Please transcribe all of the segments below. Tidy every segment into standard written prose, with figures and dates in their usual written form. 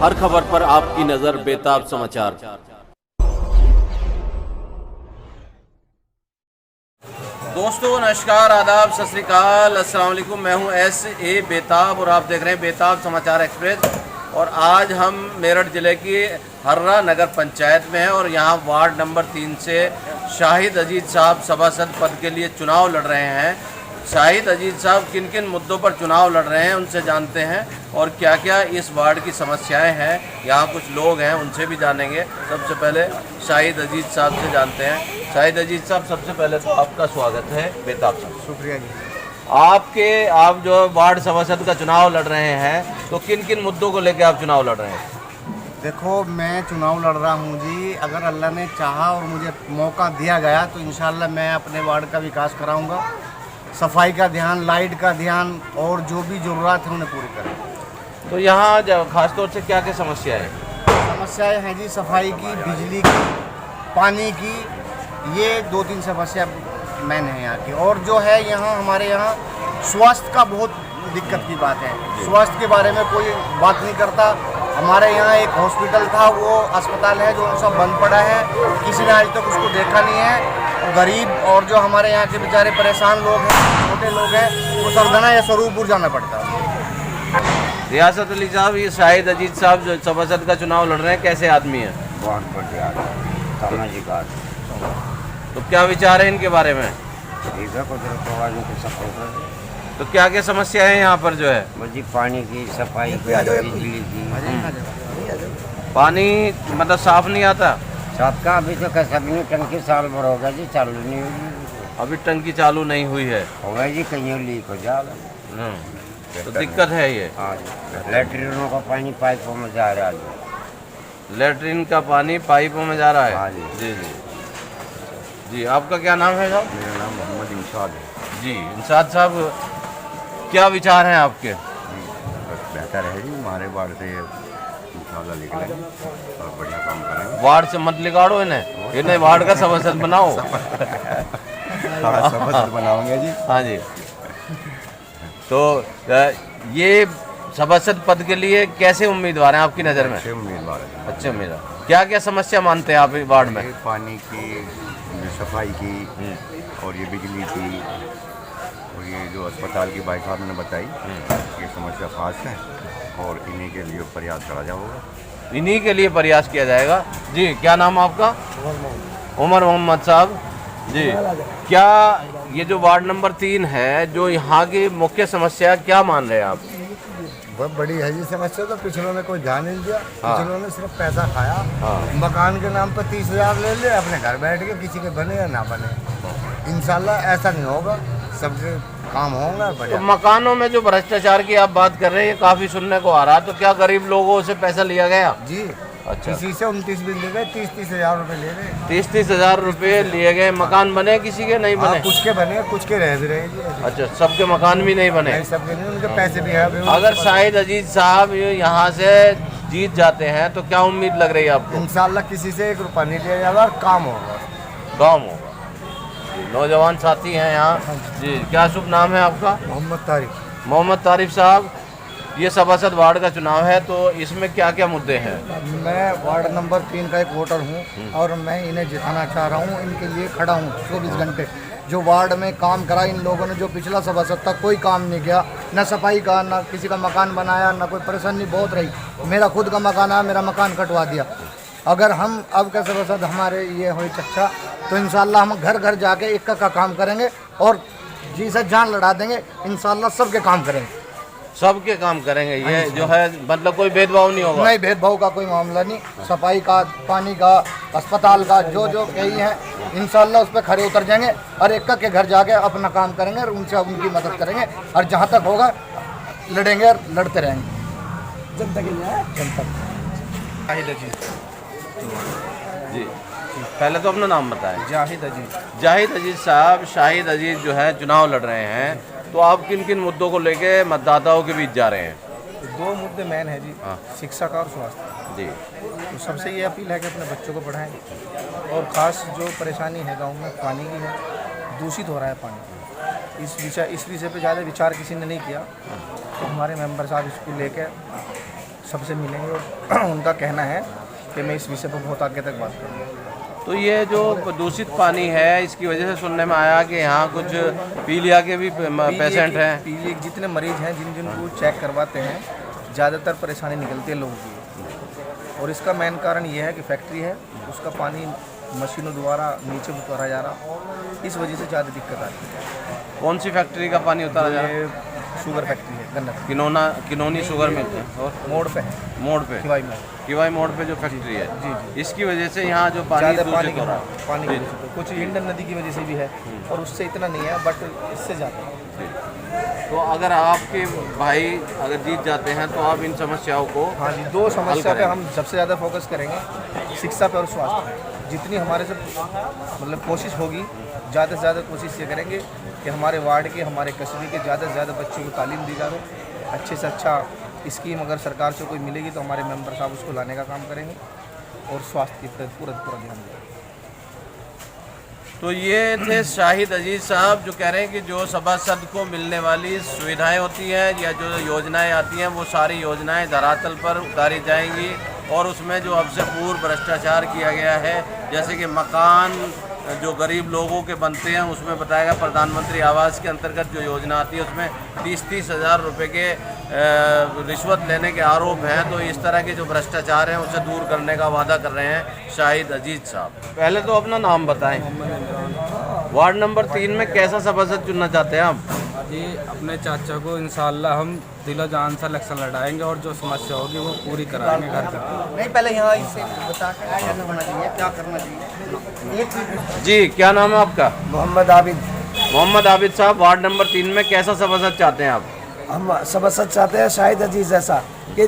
हर खबर पर आपकी नजर बेताब समाचार। दोस्तों नमस्कार, आदाब, सत श्री अकाल, अस्सलाम वालेकुम। मैं हूं S.A. बेताब और आप देख रहे हैं बेताब समाचार एक्सप्रेस। और आज हम मेरठ ज़िले की हर्रा नगर पंचायत में हैं और यहां वार्ड नंबर 3 से शाहिद अजीज साहब सभासद पद के लिए चुनाव लड़ रहे हैं। शाहिद अजीज साहब किन किन मुद्दों पर चुनाव लड़ रहे हैं उनसे जानते हैं और क्या क्या इस वार्ड की समस्याएं हैं। यहाँ कुछ लोग हैं, उनसे भी जानेंगे। सबसे पहले शाहिद अजीज साहब से जानते हैं। शाहिद अजीज साहब, सबसे पहले तो आपका स्वागत है बेताब साहब। शुक्रिया जी। आप जो वार्ड सभासद का चुनाव लड़ रहे हैं, तो किन किन मुद्दों को लेकर आप चुनाव लड़ रहे हैं? देखो, मैं चुनाव लड़ रहा हूँ जी। अगर अल्लाह ने चाहा और मुझे मौका दिया गया तो इंशाल्लाह मैं अपने वार्ड का विकास कराऊंगा। सफाई का ध्यान, लाइट का ध्यान और जो भी ज़रूरत है उन्हें पूरी करें। तो यहाँ खासतौर से क्या क्या समस्या है? समस्याएं हैं जी, सफाई की, बिजली की, पानी की, ये 2-3 समस्या मैन है यहाँ की। और जो है यहाँ हमारे यहाँ स्वास्थ्य का बहुत दिक्कत की बात है। स्वास्थ्य के बारे में कोई बात नहीं करता। हमारे यहाँ एक हॉस्पिटल था, वो अस्पताल है जो सब बंद पड़ा है, किसी ने आज तक उसको देखा नहीं है। गरीब और जो हमारे यहाँ के बेचारे परेशान लोग हैं, छोटे लोग हैं, वो सरगना या स्वरूपपुर जाना पड़ता है। रियासत अली साहब, ये शाहिद अजीज साहब जो सभासद का चुनाव लड़ रहे हैं, कैसे आदमी हैं? बहुत बढ़िया सामाजिक आदमी। तो क्या विचार है इनके बारे में? ठीक है, कुदरत वालों को सपोर्ट है। तो क्या क्या समस्या है यहाँ पर जो है? बल्कि पानी की, सफाई की, बिजली की। पानी मतलब साफ नहीं आता? सबका अभी तो सभी टंकी साल भर होगा जी, चालू नहीं होगी। अभी टंकी चालू नहीं हुई है? होगा जी, कहीं लीक हो जाएगा। तो दिक्कत है ये। हाँ जी, लेटरिनों का पानी पाइपों में जा रहा है। लेटरिन का पानी पाइपों में जा रहा है? हाँ जी। जी जी जी। आपका क्या नाम है साहब? मेरा नाम मोहम्मद इंशाद है जी। इंशाद साहब, क्या विचार हैं आपके? बस बेहतर है जी, हमारे वार्ड से इंशाल्लाह निकलेंगे और बढ़िया काम करेंगे। वार्ड से मत लिगाड़ो इन्हें वार्ड का सभासद बनाओ। सभासद बनाओगे जी। हाँ जी। तो ये सभासद पद के लिए कैसे उम्मीदवार हैं आपकी नज़र में? अच्छे उम्मीदवार हैं। अच्छे उम्मीदवार। क्या क्या समस्या मानते हैं आप इस वार्ड में? पानी की, सफाई की और ये बिजली की और ये जो अस्पताल की भाई साहब ने बताई, ये समस्या खास है और इन्हीं के लिए प्रयास करा जाएगा। इन्हीं के लिए प्रयास किया जाएगा। जी, क्या नाम आपका? उमर मोहम्मद साहब जी। क्या ये जो वार्ड नंबर 3 है, जो यहाँ की मुख्य समस्या क्या मान रहे हैं आप? बहुत बड़ी है जी समस्या। तो पिछलों ने कोई ध्यान नहीं दिया। हाँ। पिछलों ने सिर्फ पैसा खाया। हाँ। मकान के नाम पर 30,000 ले ले, अपने घर बैठ के, किसी के बने या ना बने। इंशाल्लाह ऐसा नहीं होगा, सबके काम होगा तो बढ़िया। मकानों में जो भ्रष्टाचार की आप बात कर रहे हैं, ये काफ़ी सुनने को आ रहा है। तो क्या गरीब लोगों से पैसा लिया गया? जी। अच्छा। किसी से 29 बिल ले गए, 30,000 रुपये ले गए। 30,000 रुपये लिए गए। मकान बने किसी के? नहीं बने? कुछ के बने, कुछ के रह भी रहे जी। अच्छा, सबके मकान भी नहीं बने? नहीं, सबके नहीं, उनके पैसे भी है। अगर शाहिद अजीज साहब यहाँ से जीत जाते हैं तो क्या उम्मीद लग रही है आपको? इंशाल्लाह किसी से 1 रुपया नहीं लिया जाएगा और काम होगा, गाँव होगा। नौजवान साथी हैं यहाँ जी। क्या शुभ नाम है आपका? मोहम्मद तारिक। मोहम्मद तारिफ साहब, ये सभासद वार्ड का चुनाव है, तो इसमें क्या क्या मुद्दे हैं? मैं वार्ड नंबर 3 का एक वोटर हूँ और मैं इन्हें जिताना चाह रहा हूँ। इनके लिए खड़ा हूँ 24 घंटे। जो वार्ड में काम करा इन लोगों ने, जो पिछला सभासद तक कोई काम नहीं किया, ना सफाई का, ना किसी का मकान बनाया, ना कोई परेशानी बहुत रही। मेरा खुद का मकान है, मेरा मकान कटवा दिया। अगर हम अब का सभासद हमारे ये हो चर्चा, तो इंशाल्लाह हम घर घर जाके एक का काम करेंगे और जी से जान लड़ा देंगे। इंशाल्लाह सबके काम करेंगे, सबके काम करेंगे। ये जो है मतलब कोई भेदभाव नहीं होगा? नहीं, भेदभाव का कोई मामला नहीं। सफाई का, पानी का, अस्पताल का, जो जो कहीं है इंशाल्लाह उस पर खड़े उतर जाएंगे और एक के घर जाके अपना काम करेंगे और उनसे उनकी मदद करेंगे। और जहाँ तक होगा लड़ेंगे और लड़ते रहेंगे जनता के लिए। जनता जी, पहले तो अपना नाम बताएं। जाहिद अजीज। जाहिद अजीज साहब, शाहिद अजीज जो है चुनाव लड़ रहे हैं, तो आप किन किन मुद्दों को लेके मतदाताओं के बीच जा रहे हैं? 2 मुद्दे मेन है जी। हाँ। शिक्षा का और स्वास्थ्य जी। तो सबसे ये अपील है कि अपने बच्चों को पढ़ाएं। और ख़ास जो परेशानी है गांव में पानी की है, दूषित हो रहा है पानी। इस विषय पे ज़्यादा विचार किसी ने नहीं किया, तो हमारे मेंबर साहब इसको लेकर सबसे मिलेंगे और उनका कहना है कि मैं इस विषय पर बहुत आगे तक बात करूँगा। तो ये जो दूषित पानी है, इसकी वजह से सुनने में आया कि यहाँ कुछ पीलिया के भी पेशेंट हैं। पीलिया के जितने मरीज हैं जिनको चेक करवाते हैं, ज़्यादातर परेशानी निकलती है लोगों की, और इसका मेन कारण ये है कि फैक्ट्री है, उसका पानी मशीनों द्वारा नीचे उतारा जा रहा, इस वजह से ज़्यादा दिक्कत आती है। कौन सी फैक्ट्री का पानी उतारा जा रहा है? ये शुगर फैक्ट्री है, गन्नत किनोनी शुगर मिल है और मोड़ पे है, मोड़ पे, किवाई मोड़ पे जो फैक्ट्री है, जी। इसकी वजह से यहाँ जो पानी दूषित हो रहा है, पानी कुछ हिंडन नदी की वजह से भी है, और उससे इतना नहीं है, बट इससे ज़्यादा है। तो अगर आपके भाई अगर जीत जाते हैं तो आप इन समस्याओं को, हाँ जी, दो समस्या पे हम सबसे ज़्यादा फोकस करेंगे, शिक्षा पे और स्वास्थ्य पे। जितनी हमारे से मतलब कोशिश होगी, ज़्यादा से ज़्यादा कोशिश ये करेंगे कि हमारे वार्ड के, हमारे कस्बे के ज़्यादा से ज़्यादा बच्चों को तालीम दी जाए, अच्छे से अच्छा स्कीम अगर सरकार से कोई मिलेगी तो हमारे मेंबर साहब उसको लाने का काम करेंगे, और स्वास्थ्य की तरफ पूरा ध्यान देंगे। तो ये थे शाहिद अजीज साहब, जो कह रहे हैं कि जो सभासद को मिलने वाली सुविधाएं होती हैं या जो योजनाएं आती हैं, वो सारी योजनाएं धरातल पर उतारी जाएंगी, और उसमें जो अब से पूर्व भ्रष्टाचार किया गया है, जैसे कि मकान जो गरीब लोगों के बनते हैं, उसमें बताएगा प्रधानमंत्री आवास के अंतर्गत जो योजना आती है उसमें 30-30 हज़ार रुपये के रिश्वत लेने के आरोप हैं। तो इस तरह के जो भ्रष्टाचार हैं उसे दूर करने का वादा कर रहे हैं शाहिद अजीज साहब। पहले तो अपना नाम बताएं। वार्ड नंबर 3 में कैसा सभासद चुनना चाहते हैं आप? जी, अपने चाचा को इंशाल्लाह हम दिलो जान से इलेक्शन लड़ाएंगे, और जो समस्या होगी वो पूरी कराएंगे घर घर। नहीं, पहले यहाँ इससे बता के कैसे होना चाहिए, क्या करना चाहिए। जी, क्या नाम है आपका? मोहम्मद आबिद। मोहम्मद आबिद साहब, वार्ड नंबर 3 में कैसा सभासद चाहते हैं आप? हम सभासद चाहते हैं शाहिद अजीज जैसा, कि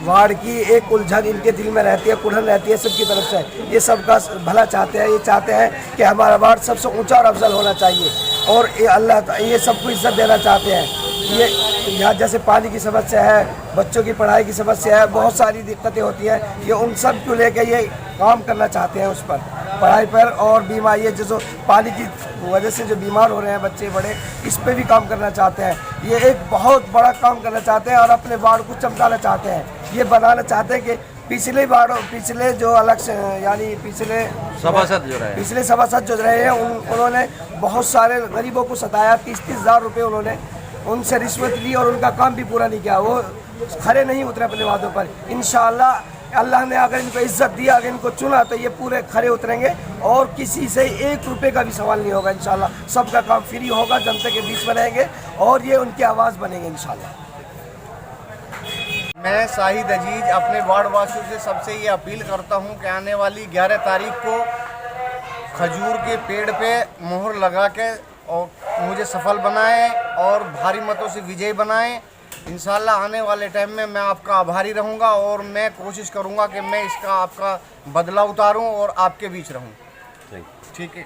वार्ड की एक उलझन इनके दिल में रहती है, कुढ़न रहती है सबकी तरफ से। ये सबका भला चाहते हैं, ये चाहते हैं कि हमारा वार्ड सबसे ऊंचा और अफजल होना चाहिए, और ये अल्लाह ये सबको इज्जत देना चाहते हैं। ये यहाँ जैसे पानी की समस्या है, बच्चों की पढ़ाई की समस्या है, बहुत सारी दिक्कतें होती हैं, ये उन सब को लेकर ये काम करना चाहते हैं, उस पर पढ़ाई पर और बीमार, ये जो पानी की वजह से जो बीमार हो रहे हैं बच्चे बड़े, इस पे भी काम करना चाहते हैं। ये एक बहुत बड़ा काम करना चाहते हैं और अपने वार्ड को चमकाना चाहते हैं। ये बनाना चाहते हैं कि पिछले जो अलग से यानी पिछले सभासद जो रहे हैं उन्होंने बहुत सारे गरीबों को सताया, 30-30 हज़ार रुपये उन्होंने उनसे रिश्वत ली और उनका काम भी पूरा नहीं किया। वो खरे नहीं उतरे अपने वादों पर। इंशाअल्लाह अल्लाह ने अगर इनको इज्जत दिया, अगर इनको चुना, तो ये पूरे खरे उतरेंगे और किसी से 1 रुपये का भी सवाल नहीं होगा। इंशाअल्लाह सबका काम फ्री होगा, जनता के बीच में रहेंगे और ये उनकी आवाज़ बनेंगे इंशाअल्लाह। मैं शाहिद अजीज अपने वार्ड वासियों से सबसे ये अपील करता हूँ कि आने वाली 11 तारीख को खजूर के पेड़ पे मोहर लगा के और मुझे सफल बनाएं और भारी मतों से विजयी बनाएं। इंशाल्लाह आने वाले टाइम में मैं आपका आभारी रहूँगा और मैं कोशिश करूँगा कि मैं इसका आपका बदला उतारूँ और आपके बीच रहूँ। ठीक है।